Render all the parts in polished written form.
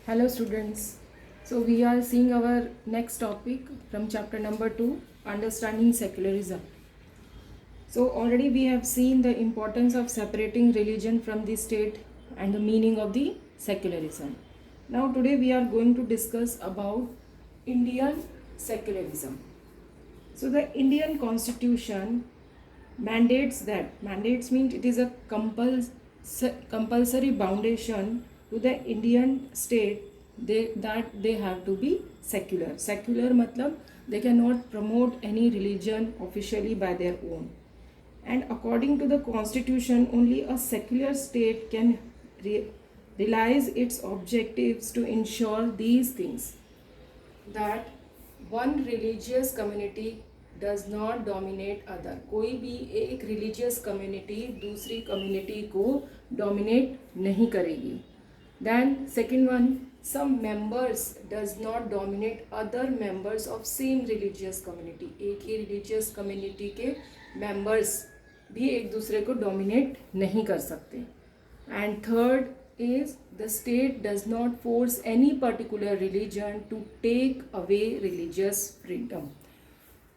Hello students. So we are seeing our next topic from chapter number 2, understanding secularism. So already we have seen the importance of separating religion from the state and the meaning of the secularism. Now today we are going to discuss about Indian secularism. So the Indian constitution mandates means it is a compulsory foundation to the Indian state that they have to be secular. Secular matlab they cannot promote any religion officially by their own. And according to the constitution, only a secular state can realize its objectives to ensure these things, that one religious community does not dominate other. कोई भी एक religious community दूसरी community को dominate नहीं करेगी. Then second one, some members does not dominate other members of same religious community. एक ही religious community के मेंबर्स भी एक दूसरे को डोमिनेट नहीं कर सकते. And third is the state does not force any particular religion to take away religious freedom.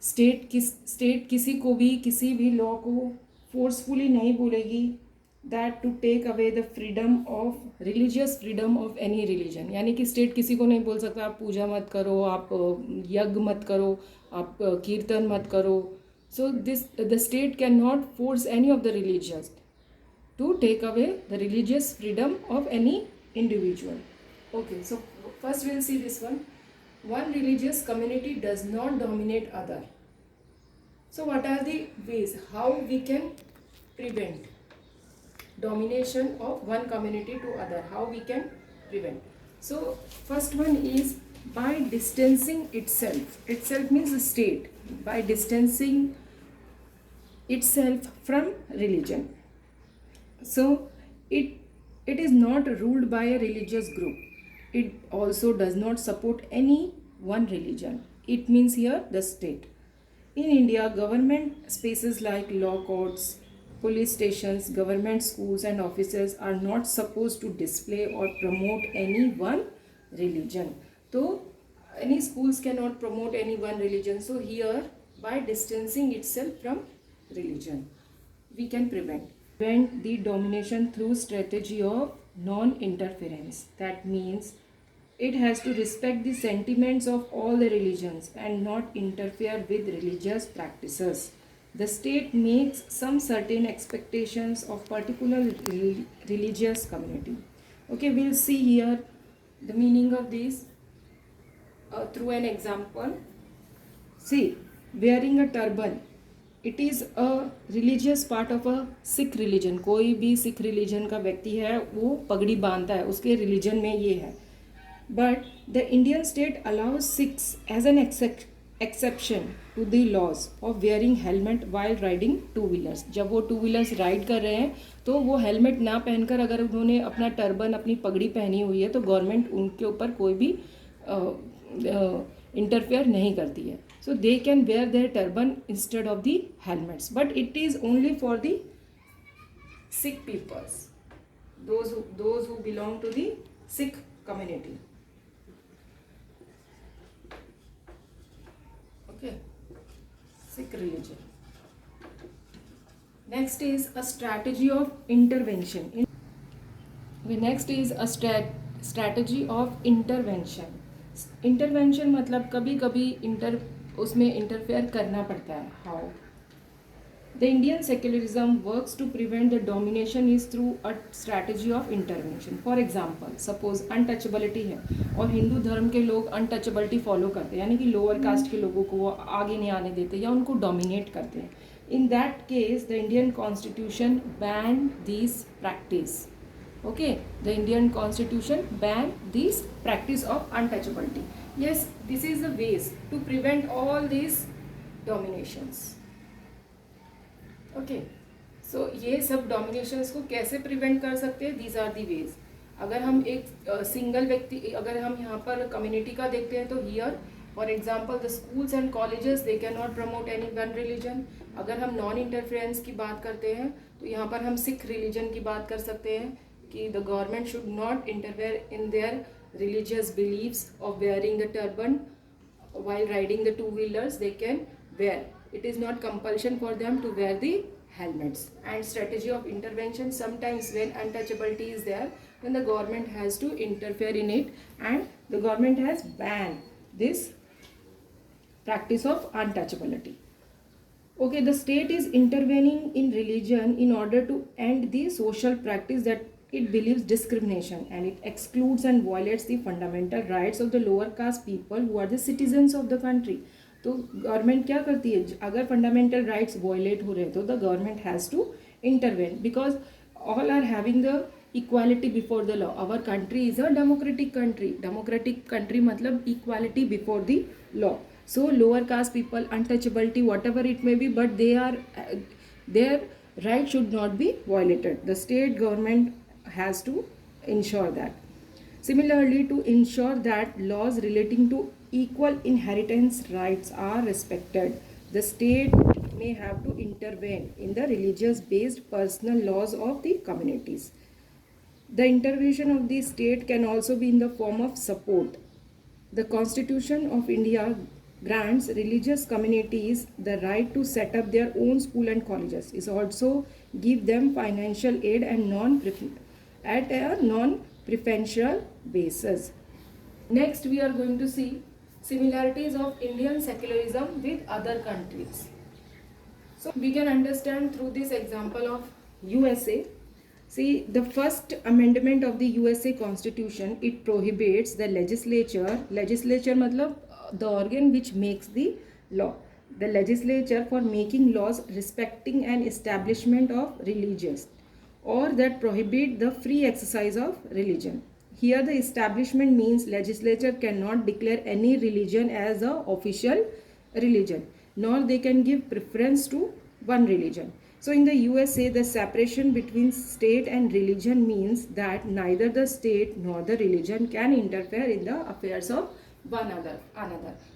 State किसी को भी किसी भी लॉ को फोर्सफुली नहीं बोलेगी that to take away the freedom of religious freedom of any religion. यानी कि स्टेट किसी को नहीं बोल सकता आप पूजा मत करो, आप यज्ञ मत करो, आप कीर्तन मत करो. So the state can not force any of the religious to take away the religious freedom of any individual. Okay, so first will see this one. One religious community does not dominate other. So what are the ways how we can prevent domination of one community to other? How we can prevent? So first one is by distancing itself. Itself means the state. By distancing itself from religion. So it is not ruled by a religious group. It also does not support any one religion. It means here the state. In India, government spaces like law courts, police stations, government schools and offices are not supposed to display or promote any one religion. So any schools cannot promote any one religion. So here, by distancing itself from religion, we can prevent the domination through strategy of non-interference. That means it has to respect the sentiments of all the religions and not interfere with religious practices. The state makes some certain expectations of particular religious community. Okay, we'll see here the meaning of this through an example. See, wearing a turban. It is a religious part of a Sikh religion. कोई भी Sikh religion का व्यक्ति है वो पगड़ी बांधता है, उसके रिलीजन में ये है. But the Indian state allows Sikhs as an exception to the laws of wearing helmet while riding two wheelers. जब वो टू व्हीलर्स राइड कर रहे हैं तो वो हेलमेट ना पहनकर अगर उन्होंने अपना टर्बन अपनी पगड़ी पहनी हुई है तो गवर्नमेंट उनके ऊपर कोई भी इंटरफेयर नहीं करती है. So they can wear their turban instead of the helmets, but it is only for the Sikh peoples, those who belong to the Sikh community. Okay, Sikh religion. Next is a strategy of intervention. Next is a strategy of intervention. Intervention मतलब कभी कभी उसमें interfere करना पड़ता है. How the Indian secularism works to prevent the domination is through a strategy of intervention. For example, suppose untouchability है और हिंदू धर्म के लोग अनटचेबिलिटी फॉलो करते हैं, यानी कि लोअर कास्ट के लोगों को वो आगे नहीं आने देते या उनको डोमिनेट करते हैं. In that case the Indian constitution ban this practice. Okay, the Indian constitution ban this practice of untouchability. Yes, this is the ways to prevent all these dominations. Okay, so ये सब dominations को कैसे prevent कर सकते हैं? These are the ways. अगर हम एक सिंगल व्यक्ति, अगर हम यहाँ पर कम्युनिटी का देखते हैं तो here for example the schools and colleges they can not promote any one religion. अगर हम नॉन इंटरफेरेंस की बात करते हैं तो यहाँ पर हम सिख रिलीजन की बात कर सकते हैं कि the government should not interfere in their religious beliefs of wearing the turban while riding the two-wheelers, they can wear. It is not compulsion for them to wear the helmets. And strategy of intervention, sometimes when untouchability is there, then the government has to interfere in it, and the government has banned this practice of untouchability. Okay, the state is intervening in religion in order to end the social practice that it believes discrimination, and it excludes and violates the fundamental rights of the lower caste people who are the citizens of the country. तो government क्या करती है, अगर fundamental rights violate हो रहे हैं तो the government has to intervene, because all are having the equality before the law. Our country is a democratic country. Democratic country matlab equality before the law. So lower caste people, untouchability, whatever it may be, but they are their right should not be violated. The state government has to ensure that. Similarly, to ensure that laws relating to equal inheritance rights are respected, the state may have to intervene in the religious based personal laws of the communities. The intervention of the state can also be in the form of support. The Constitution of India grants religious communities the right to set up their own school and colleges. It also give them financial aid and at a non-preferential basis. Next, we are going to see similarities of Indian secularism with other countries. So we can understand through this example of USA. See, the first amendment of the USA Constitution, it prohibits the legislature matlab the organ which makes the law, the legislature for making laws respecting an establishment of religious or that prohibit the free exercise of religion. Here the establishment means legislature cannot declare any religion as a official religion, nor they can give preference to one religion. So in the USA, the separation between state and religion means that neither the state nor the religion can interfere in the affairs of one another.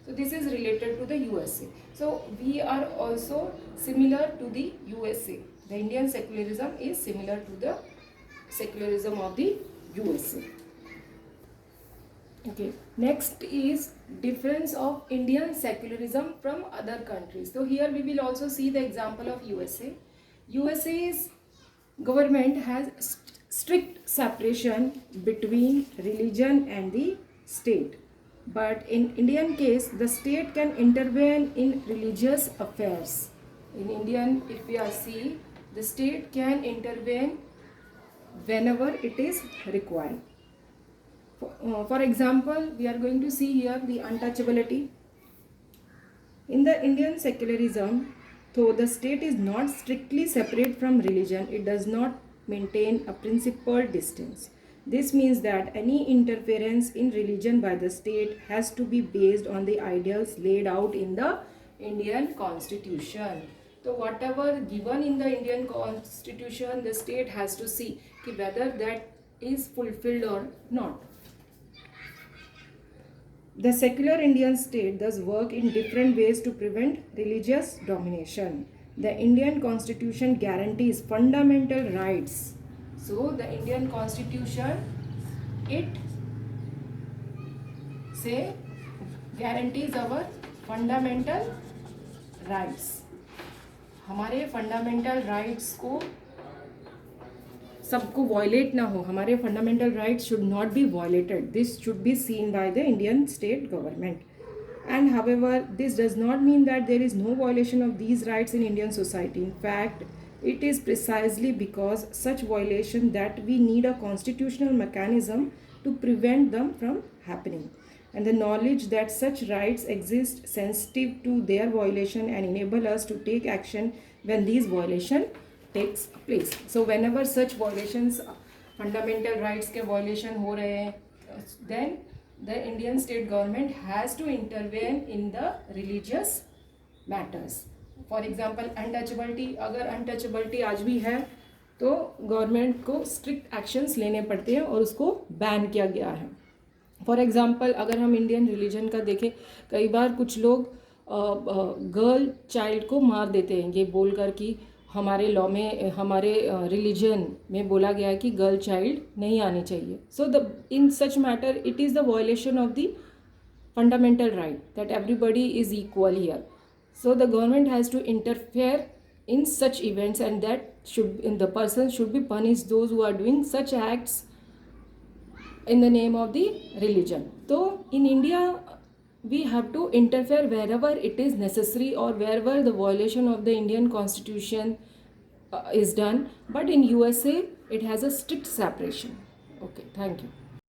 So this is related to the USA. So we are also similar to the USA. The Indian secularism is similar to the secularism of the USA. Okay, next is difference of Indian secularism from other countries. So here we will also see the example of USA. USA's government has strict separation between religion and the state. But in Indian case, the state can intervene in religious affairs. In Indian, if we are see, the state can intervene whenever it is required. For example, we are going to see here the untouchability. In the Indian secularism, though the state is not strictly separate from religion, it does not maintain a principled distance. This means that any interference in religion by the state has to be based on the ideals laid out in the Indian Constitution. So whatever given in the Indian Constitution, the state has to see whether that is fulfilled or not. The secular Indian state does work in different ways to prevent religious domination. The Indian Constitution guarantees fundamental rights. So the Indian Constitution, it say guarantees our fundamental rights. हमारे fundamental rights को सबको violate ना हो, हमारे fundamental rights should not be violated. This should be seen by the Indian state government. And however, this does not mean that there is no violation of these rights in Indian society. In fact, it is precisely because such violation that we need a constitutional mechanism to prevent them from happening. And the knowledge that such rights exist sensitive to their violation and enable us to take action when these violations takes place. So whenever such violations, fundamental rights के violation हो रहे हैं, then the Indian state government has to intervene in the religious matters. For example, untouchability, अगर untouchability आज भी है तो government को स्ट्रिक्ट एक्शंस लेने पड़ते हैं और उसको बैन किया गया है. फॉर एग्जांपल, अगर हम इंडियन रिलीजन का देखें, कई बार कुछ लोग गर्ल चाइल्ड को मार देते हैं ये बोलकर कि हमारे लॉ में, हमारे रिलीजन में बोला गया है कि गर्ल चाइल्ड नहीं आनी चाहिए. So the in such matter it is the violation of the fundamental right that everybody is equal here. So the government has to interfere in such events, and that should, in the person should be punished, those who are doing such acts in the name of the religion. So in India we have to interfere wherever it is necessary or wherever the violation of the Indian constitution is done, but in USA it has a strict separation. Okay, thank you.